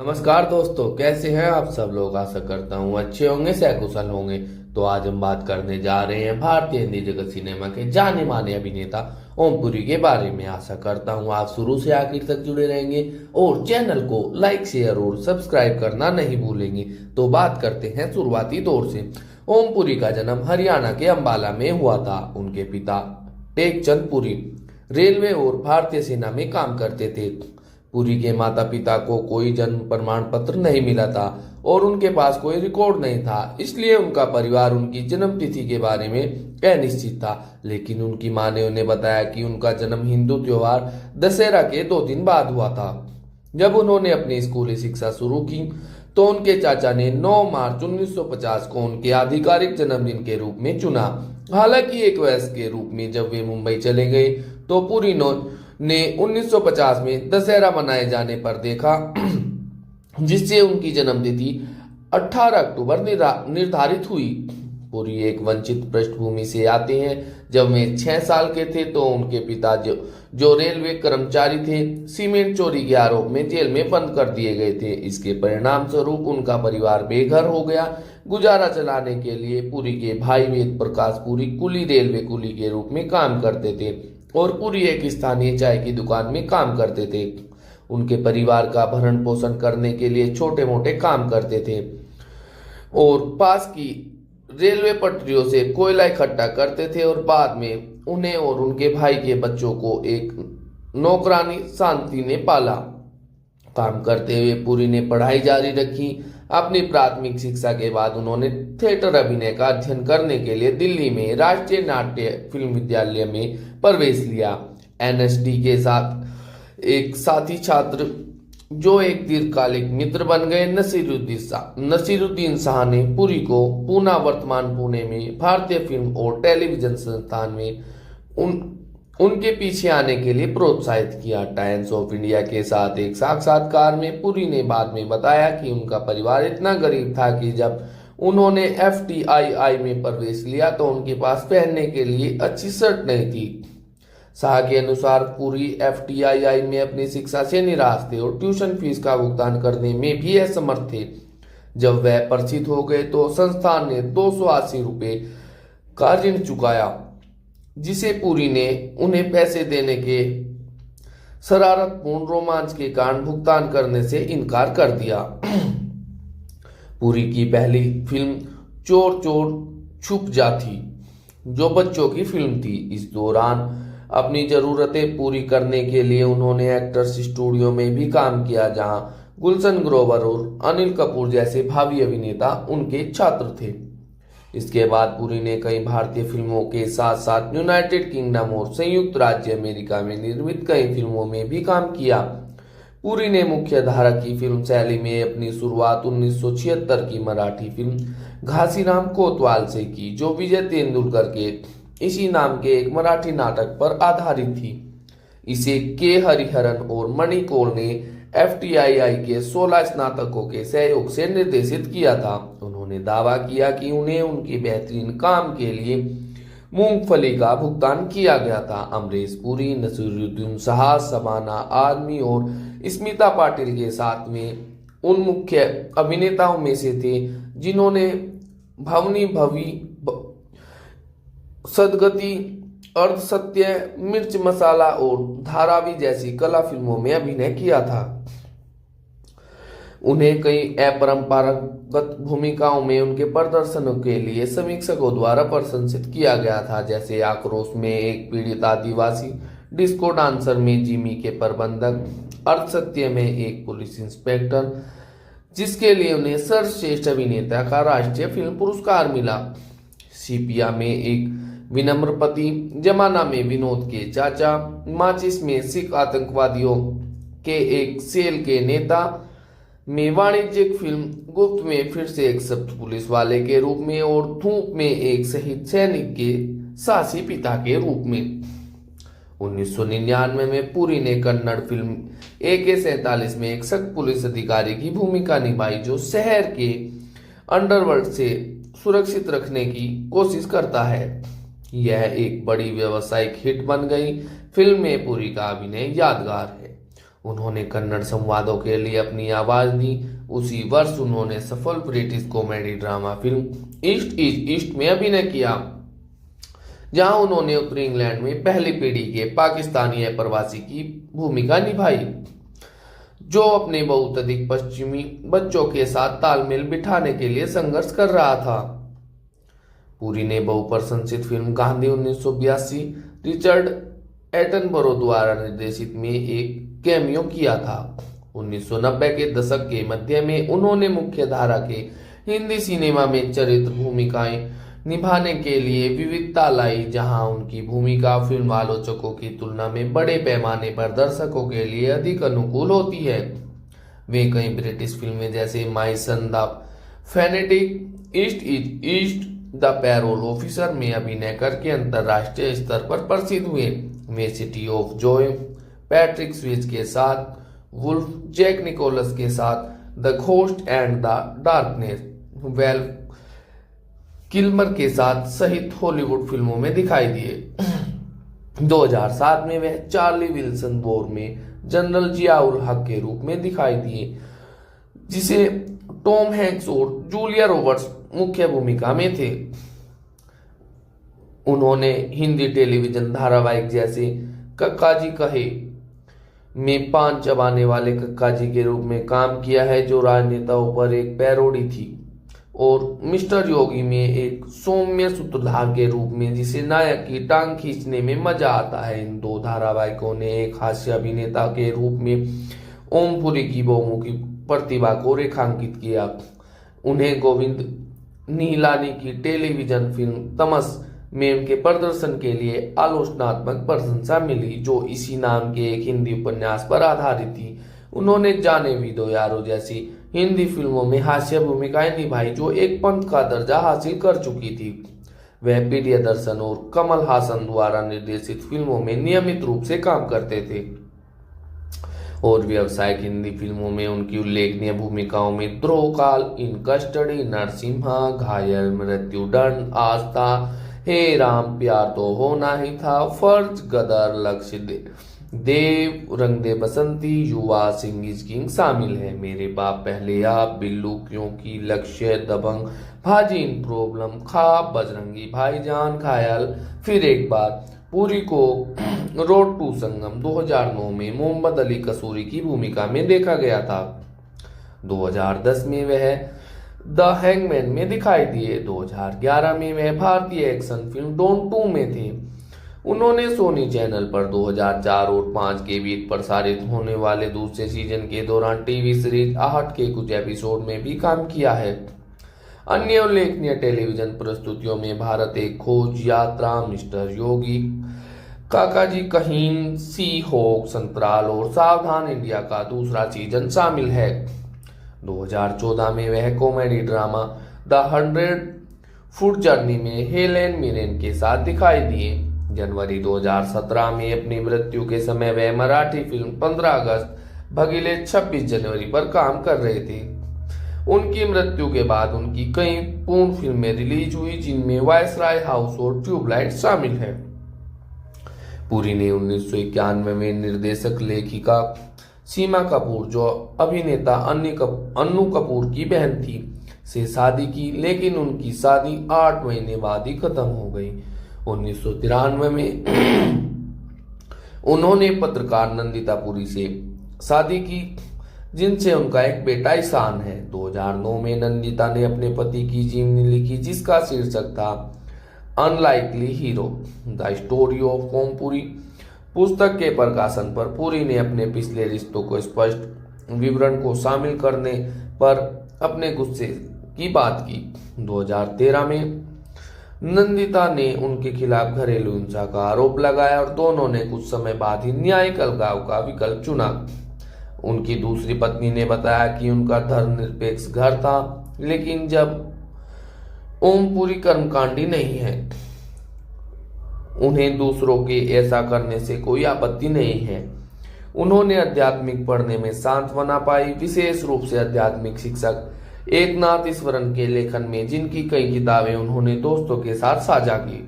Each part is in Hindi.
नमस्कार दोस्तों, कैसे हैं आप सब लोग। आशा करता हूँ अच्छे होंगे, सकुशल होंगे। तो आज हम बात करने जा रहे हैं भारतीय हिंदी जगत सिनेमा के जाने माने अभिनेता ओम पुरी के बारे में। आशा करता हूँ आप शुरू से आखिर तक जुड़े रहेंगे और चैनल को लाइक शेयर और सब्सक्राइब करना नहीं भूलेंगे। तो बात करते हैं शुरुआती दौर से। ओम पुरी का जन्म हरियाणा के अंबाला में हुआ था। उनके पिता टेकचंद पुरी रेलवे और भारतीय सेना में काम करते थे। पुरी के माता पिता को कोई जन्म प्रमाण पत्र नहीं मिला था और उनके पास कोई रिकॉर्ड नहीं था, इसलिए उनका परिवार उनकी जन्म तिथि के बारे में अनिश्चित था। लेकिन उनकी मां ने उन्हें बताया कि उनका जन्म हिंदू त्योहार दशहरा के 2 दिन बाद हुआ था। जब उन्होंने अपनी स्कूली शिक्षा शुरू की तो उनके चाचा ने 9 मार्च 1950 को उनके आधिकारिक जन्मदिन के रूप में चुना। हालांकि एक वयस्क के रूप में जब वे मुंबई चले गए तो पुरी ने 1950 में दशहरा मनाए जाने पर देखा, जिससे उनकी जन्मतिथि 18 अक्टूबर निर्धारित हुई। पुरी एक वंचित पृष्ठभूमि से आते हैं। जब वे 6 साल के थे तो उनके पिता जो रेलवे कर्मचारी थे, सीमेंट चोरी के आरोप में जेल में बंद कर दिए गए थे। इसके परिणाम स्वरूप उनका परिवार बेघर हो गया। गुजारा चलाने के लिए पुरी के भाई वेद प्रकाश पुरी कुली रेलवे कुली के रूप में काम करते थे और पुरी एक स्थानीय चाय की दुकान में काम करते थे। उनके परिवार का भरण पोषण करने के लिए छोटे मोटे काम करते थे और पास की रेलवे पटरियों से कोयला इकट्ठा करते थे और बाद में उन्हें और उनके भाई के बच्चों को एक नौकरानी शांति ने पाला। काम करते हुए पुरी ने पढ़ाई जारी रखी। अपनी प्राथमिक शिक्षा के बाद उन्होंने थिएटर अभिनय का अध्ययन करने के लिए दिल्ली में राष्ट्रीय नाट्य फिल्म विद्यालय में प्रवेश लिया। एनएसडी के साथ एक साथी छात्र जो एक दीर्घकालिक मित्र बन गए नसीरुद्दीन शाह ने पुरी को पूना वर्तमान पुणे में भारतीय फिल्म और टेलीविजन संस्थान में उनके पीछे आने के लिए प्रोत्साहित किया। टाइम्स ऑफ इंडिया के साथ एक साक्षात्कार में पुरी ने बाद में बताया कि उनका परिवार इतना गरीब था कि जब उन्होंने एफटीआईआई में प्रवेश लिया तो उनके पास पहनने के लिए अच्छी शर्ट नहीं थी। शाह के अनुसार पुरी एफटीआईआई में अपनी शिक्षा से निराश थे और ट्यूशन फीस का भुगतान करने में भी असमर्थ थे। जब वह प्रसिद्ध हो गए तो संस्थान ने 280 रुपये का ऋण चुकाया, जिसे पुरी ने उन्हें पैसे देने के शरारतपूर्ण रोमांच के कारण भुगतान करने से इनकार कर दिया। पुरी की पहली फिल्म चोर चोर छुप जा थी, जो बच्चों की फिल्म थी। इस दौरान अपनी जरूरतें पूरी करने के लिए उन्होंने एक्टर्स स्टूडियो में भी काम किया, जहां गुलशन ग्रोवर और अनिल कपूर जैसे भावी अभिनेता उनके छात्र थे। इसके बाद पुरी ने कई भारतीय फिल्मों के साथ साथ यूनाइटेड किंगडम और संयुक्त राज्य अमेरिका में निर्मित कई फिल्मों में भी काम किया। पुरी ने मुख्य धारा की फिल्म शैली में अपनी शुरुआत 1976 की मराठी फिल्म घासीराम कोतवाल से की, जो विजय तेंदुलकर के इसी नाम के एक मराठी नाटक पर आधारित थी। इसे के हरिहरन और मणि कौल ने एफटीआईआई के 16 स्नातकों के सहयोग से निर्देशित किया था। उन्होंने दावा किया कि उन्हें उनके बेहतरीन काम के लिए मूंगफली का भुगतान किया गया था। अमरीश पुरी, नसीरुद्दीन शाह, शबाना आजमी और स्मिता पाटिल के साथ में उन मुख्य अभिनेताओं में से थे जिन्होंने भवनी भवी, सदगति, अर्धसत्य, मिर्च मसाला और धारावी जैसी कला फिल्मों में अभिनय किया था। उन्हें कई अपरंपरागत भूमिकाओं में उनके प्रदर्शनों के लिए समीक्षकों द्वारा प्रशंसित किया गया था, जैसे आक्रोश में एक पीड़ित आदिवासी, डिस्को डांसर में जिमी के प्रबंधक, अर्धसत्य में एक पुलिस इंस्पेक्टर, जिसके लिए उन्हें सर्वश्रेष्ठ अभिनेता का राष्ट्रीय फिल्म पुरस्कार मिला, सीपिया में एक विनम्र पति, जमाना में विनोद के चाचा, माचिस में सिख आतंकवादियों के एक सेल के नेता में वाणिज्यिक फिल्म गुप्त में फिर से एक शब्द पुलिस वाले के रूप में और धूप में एक शहीद सैनिक के साहसी पिता के रूप में। 1999 में पुरी ने कन्नड़ फिल्म AK-47 में एक सख्त पुलिस अधिकारी की भूमिका निभाई, जो शहर के अंडरवर्ल्ड से सुरक्षित रखने की कोशिश करता है। यह एक बड़ी व्यावसायिक हिट बन गई। फिल्म में पुरी का अभिनय यादगार है उन्होंने कन्नड़ संवादों के लिए अपनी आवाज दी। उसी वर्ष उन्होंने सफल British comedy drama film east is east में अभिनय किया, जहां उन्होंने उत्तरी इंग्लैंड में पहली पीढ़ी के पाकिस्तानी प्रवासी की भूमिका निभाई, जो अपने बहुत अधिक पश्चिमी बच्चों के साथ तालमेल बिठाने के लिए संघर्ष कर रहा था। पुरी ने बहुप्रशंसित फिल्म गांधी 1982 रिचर्ड एटनबरो द्वारा निर्देशित में एक कैमियो किया था। 1990 के दशक के मध्य में उन्होंने मुख्य धारा के हिंदी सिनेमा में चरित्र भूमिकाएं निभाने के लिए विविधता लाई, जहां उनकी भूमिका फिल्म आलोचकों की तुलना में बड़े पैमाने पर दर्शकों के लिए अधिक अनुकूल होती है। वे कई ब्रिटिश फिल्में जैसे my son the fanatic, east is east, the parole officer में अभिनय करके अंतर्राष्ट्रीय स्तर पर प्रसिद्ध हुए। वे city of joy, Patrick Swayze के साथ, वुल्फ, जैक निकोलस के साथ, the ghost and the darkness, Val Kilmer के साथ सहित हॉलीवुड फिल्मों में दिखाई दिए। 2007 में वह चार्ली विल्सन वॉर में जनरल जियाउल हक के रूप में दिखाई दिए, जिसे टॉम हैंक्स और जूलिया रॉबर्ट्स मुख्य भूमिका में थे। उन्होंने हिंदी टेलीविजन धारावाहिक जैसे कक्का जी कहे में पान चबाने वाले कक्का जी के रूप में काम किया है, जो राजनेताओं पर एक पैरोडी थी, और मिस्टर योगी में एक सौम्य सूत्रधार के रूप में, जिसे नायक की टांग खींचने में मजा आता है। इन दो धारावाहिकों ने एक हास्य अभिनेता के रूप में ओमपुरी की बहुमुखी प्रतिभा को रेखांकित किया। उन्हें गोविंद निहलानी की टेलीविजन फिल्म तमस में उनके प्रदर्शन के लिए आलोचनात्मक प्रशंसा मिली, जो इसी नाम के एक हिंदी उपन्यास पर आधारित थी। उन्होंने जाने भी दो यारो जैसी हिंदी फिल्मों में हास्य भूमिकाएं निभाई, जो एक पंथ का दर्जा हासिल कर चुकी थी। वह प्रियदर्शन और कमल हासन द्वारा निर्देशित फिल्मों में नियमित रूप से काम करते थे, और व्यावसायिक हिंदी फिल्मों में उनकी उल्लेखनीय भूमिकाओं में द्रोहकाल, इन कस्टडी, नरसिम्हा, घायल, मृत्युदंड, आस्था, हे राम, प्यार तो होना ही था, फर्ज, गदर, लक्ष्य देव, रंग दे बसंती, युवा, सिंह इज किंग शामिल है। मेरे बाप पहले आप, बिल्लू क्योंकि, लक्ष्य, दबंग, भाजी इन प्रॉब्लम, ख्वाब, बजरंगी भाईजान, घायल, फिर एक बार। पुरी को रोड टू संगम 2009 में मोहम्मद अली कसूरी की भूमिका में देखा गया था। 2010 में वह द हैंगमैन में दिखाई दिए। 2011 में वह भारतीय एक्शन फिल्म डॉन 2 में थे। उन्होंने सोनी चैनल पर 2004 और 5 के बीच प्रसारित होने वाले दूसरे सीजन के दौरान टीवी सीरीज आहट के कुछ एपिसोड में भी काम किया है। अन्य उल्लेखनीय टेलीविजन प्रस्तुतियों में भारत एक खोज यात्रा, मिस्टर योगी, काका जी कहीन, सी होक, संतराल और सावधान इंडिया का दूसरा सीजन शामिल है। 2014 में वह comedy drama the 100 foot journey में हेलेन मिरेन के साथ दिखाई दिए। जनवरी 2017 में अपनी मृत्यु के समय वह मराठी फिल्म 15 अगस्त भगीले 26 जनवरी पर काम कर रहे थे। उनकी मृत्यु के बाद उनकी कई पूर्ण फिल्में रिलीज हुई, जिनमें वायसराय हाउस और ट्यूबलाइट शामिल है। पुरी ने 1991 में निर्देशक लेखिका सीमा कपूर, जो अभिनेता अन्नू कपूर की बहन थी, से शादी की, लेकिन उनकी शादी 8 महीने बाद ही खत्म हो गई। 1993 में उन्होंने पत्रकार नंदिता पुरी से शादी की, जिनसे उनका एक बेटा ईशान है। 2009 में नंदिता ने अपने पति की जीवनी लिखी, जिसका शीर्षक था unlikely hero, the story of Om Puri. पुस्तक के प्रकाशन पर पुरी ने अपने पिछले रिश्तों को स्पष्ट विवरण को शामिल करने पर अपने गुस्से की बात की। 2013 में नंदिता ने उनके खिलाफ घरेलू हिंसा का आरोप लगाया और दोनों ने कुछ समय बाद ही न्यायिक अलगाव का विकल्प चुना। उनकी दूसरी पत्नी ने बताया कि उनका धर्मनिरपेक्ष घर था, लेकिन जब ओमपुरी कर्मकांडी नहीं है, उन्हें दूसरों के ऐसा करने से कोई आपत्ति नहीं है। उन्होंने आध्यात्मिक पढ़ने में सांत्वना पाई, विशेष रूप से आध्यात्मिक शिक्षक एकनाथ ईश्वरन के लेखन में, जिनकी कई किताबें उन्होंने दोस्तों के साथ साझा की।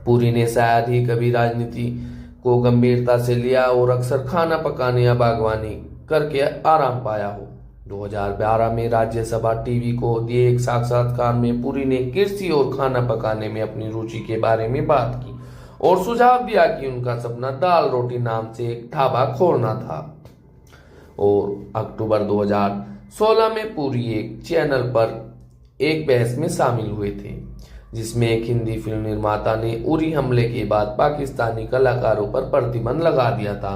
पुरी ने शायद ही कभी राजनीति को गंभीरता से लिया और अक्सर खाना पकाने या बागवानी करके आराम पाया हो। 2012 में राज्यसभा टीवी को दिए एक साक्षात्कार में पुरी ने कृषि और खाना पकाने में अपनी रुचि के बारे में बात की और सुझाव दिया कि उनका सपना दाल रोटी नाम से एक ढाबा खोलना था। और अक्टूबर 2016 में पुरी एक चैनल पर एक बहस में शामिल हुए थे, जिसमें एक हिंदी फिल्म निर्माता ने उरी हमले के बाद पाकिस्तानी कलाकारों पर प्रतिबंध लगा दिया था।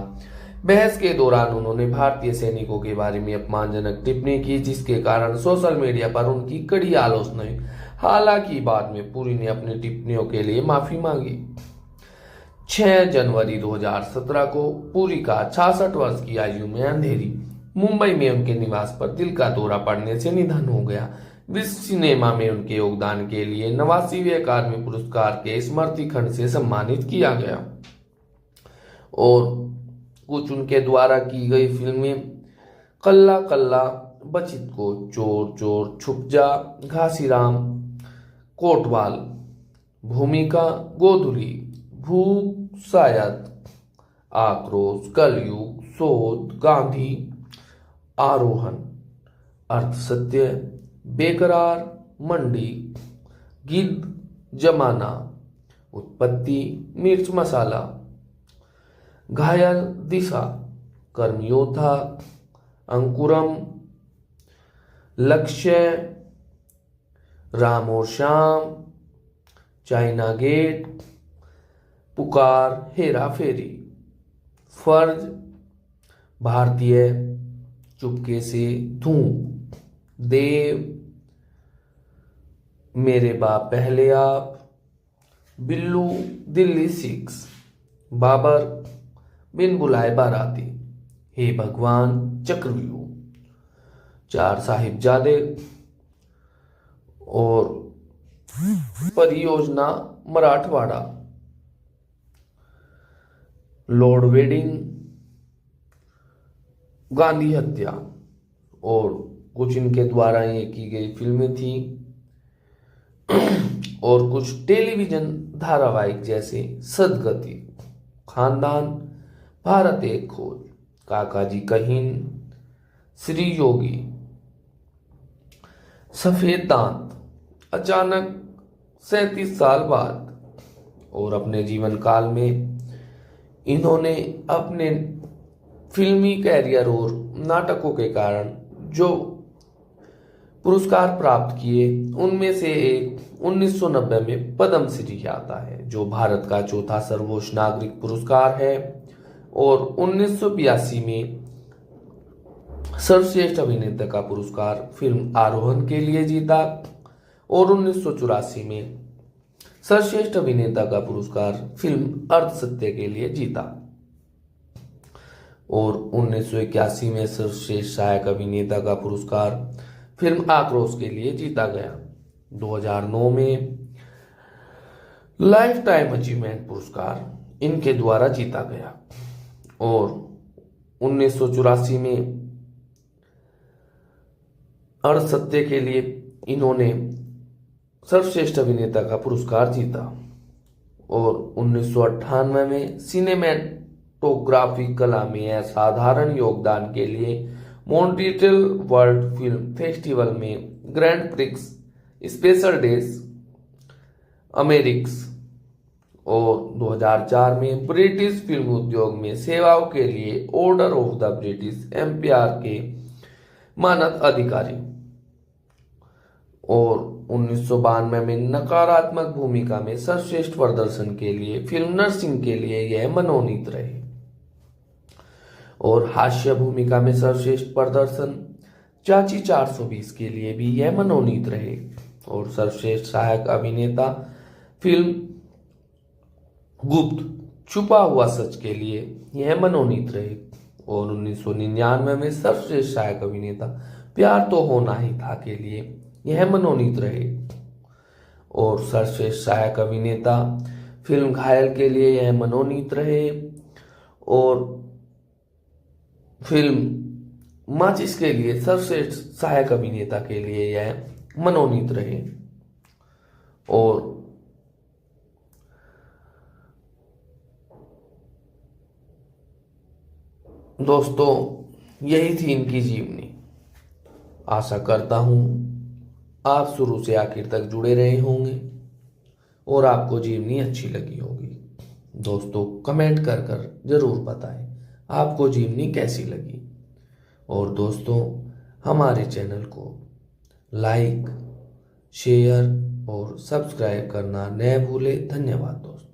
बहस के दौरान उन्होंने भारतीय सैनिकों के बारे में अपमानजनक टिप्पणी की, जिसके कारण सोशल मीडिया पर उनकी कड़ी आलोचना हुई। हालांकि बाद में पुरी ने अपनी टिप्पणियों के लिए माफी मांगी। 6 जनवरी 2017 को पुरी का 66 वर्ष की आयु में अंधेरी मुंबई में उनके निवास पर दिल का दौरा पड़ने से निधन हो गया। विश्व सिनेमा में उनके योगदान के लिए 89वें अकादमी पुरस्कार के स्मृति खंड से सम्मानित किया गया। और कुछ उनके द्वारा की गई फिल्में: कल्ला कल्ला, बचित को, चोर चोर, छुप जा, घासीराम, कोटवाल, भूमिका, गोधुली, भूख, शायद, आक्रोश, कलयुग, शोध, गांधी, आरोहण, अर्थ सत्य, बेकरार, मंडी, गिद्ध, जमाना, उत्पत्ति, मिर्च मसाला, घायल, दिशा, कर्मयोद्धा, अंकुरम, लक्ष्य, राम और श्याम, चाइना गेट, पुकार, हेरा फेरी, फर्ज, भारतीय, चुपके से, धूम, देव, मेरे बाप पहले आप, बिल्लू, दिल्ली 6, बाबर, बिन बुलाए बाराती, हे भगवान, चक्रव्यूह, 4 साहिबजादे और परियोजना मराठवाड़ा, लॉर्ड वेडिंग, गांधी हत्या। और कुछ इनके द्वारा ये की गई फिल्में थी और कुछ टेलीविजन धारावाहिक जैसे सदगति, खानदान, भारत एक खोज, काका जी कहीन, श्री योगी, सफेद दांत, अचानक 37 साल बाद। और अपने जीवन काल में इन्होंने अपने फिल्मी कैरियर और नाटकों के कारण जो पुरस्कार प्राप्त किए, उनमें से एक 1990 में पद्म श्री आता है, जो भारत का चौथा सर्वोच्च नागरिक पुरस्कार है। और 1982 में सर्वश्रेष्ठ अभिनेता का पुरस्कार फिल्म आरोहण के लिए जीता। और 1984 में सर्वश्रेष्ठ अभिनेता का पुरस्कार फिल्म अर्ध सत्य के लिए जीता। और 1981 में सर्वश्रेष्ठ सहायक अभिनेता का पुरस्कार फिल्म आक्रोश के लिए जीता गया। 2009 में लाइफ टाइम अचीवमेंट पुरस्कार इनके द्वारा जीता गया। और 1984 में अर्ध सत्य के लिए इन्होंने सर्वश्रेष्ठ अभिनेता का पुरस्कार जीता। और 1998 में सिनेमेटोग्राफी कला में असाधारण योगदान के लिए मॉन्ट्रियल वर्ल्ड फिल्म फेस्टिवल में ग्रैंड प्रिक्स स्पेशल डेज अमेरिक्स। और 2004 में ब्रिटिश फिल्म उद्योग में सेवाओं के लिए Order of the British Empire के मानद अधिकारी। और 1992 में नकारात्मक भूमिका में सर्वश्रेष्ठ प्रदर्शन के लिए फिल्म नर्सिंग के लिए यह मनोनीत रहे। और हास्य भूमिका में सर्वश्रेष्ठ प्रदर्शन चाची 420 के लिए भी यह मनोनीत रहे। और सर्वश्रेष्ठ सहायक अभिनेता फिल्म गुप्त छुपा हुआ सच के लिए यह मनोनीत रहे। और 1999 में सर्वश्रेष्ठ सहायक अभिनेता प्यार तो होना ही था के लिए यह मनोनीत रहे। और सर्वश्रेष्ठ सहायक अभिनेता फिल्म घायल के लिए यह मनोनीत रहे। और फिल्म माचिस के लिए सर्वश्रेष्ठ सहायक अभिनेता के लिए यह मनोनीत रहे। और दोस्तों यही थी इनकी जीवनी। आशा करता हूँ आप शुरू से आखिर तक जुड़े रहे होंगे और आपको जीवनी अच्छी लगी होगी। दोस्तों कमेंट कर कर जरूर बताएं आपको जीवनी कैसी लगी। और दोस्तों हमारे चैनल को लाइक, शेयर और सब्सक्राइब करना न भूलें। धन्यवाद दोस्तों।